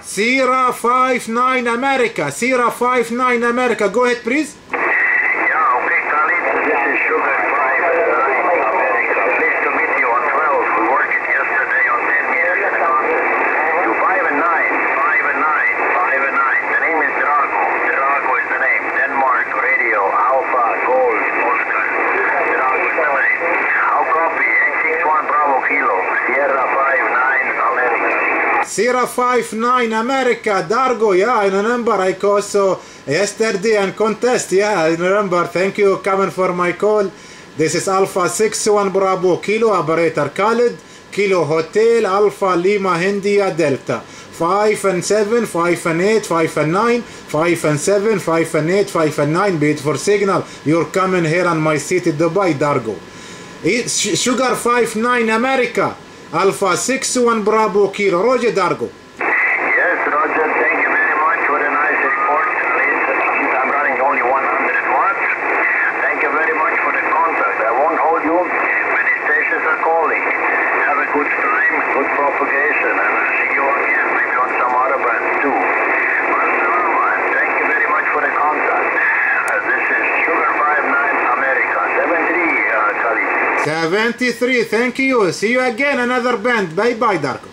Sierra 59 America. Sierra 59 America. Go ahead, please. Yeah, okay, Khalid. This is Sugar 59 America. Pleased to meet you on 12. We worked it yesterday on 10 years and a contract. To 5 and 9. 5 and 9. 5 and 9. The name is Drago. Drago is the name. Denmark Radio. Alpha Gold Oscar. Drago is the name. How copy? 861 Bravo Kilo. Sierra 59 America. Sierra 59 America. Dargo, yeah, I remember. I called so yesterday and contest. Yeah, I remember. Thank you coming for my call. This is Alpha 61 Bravo Kilo, operator Khalid. Kilo Hotel, Alpha Lima India Delta. 5 and 7, 5 and 8, 5 and 9, 5 and 7, 5 and 8, 5 and 9. Wait for signal. You're coming here on my city, Dubai, Dargo. Sugar 59 America. Alpha 61 Bravo Kilo. Roger, Dargo. Yes, Roger. Thank you very much for the nice report. I'm running only 100 watts. Thank you very much for the contact. I won't hold you. Many stations are calling. Have a good time, good propagation, and I'll see you again, maybe on some other brand too. Thank you very much for the contact. This is Sugar 59 America. 73, Khalid. 73. Thank you. See you again. Another band. Bye bye, Darko.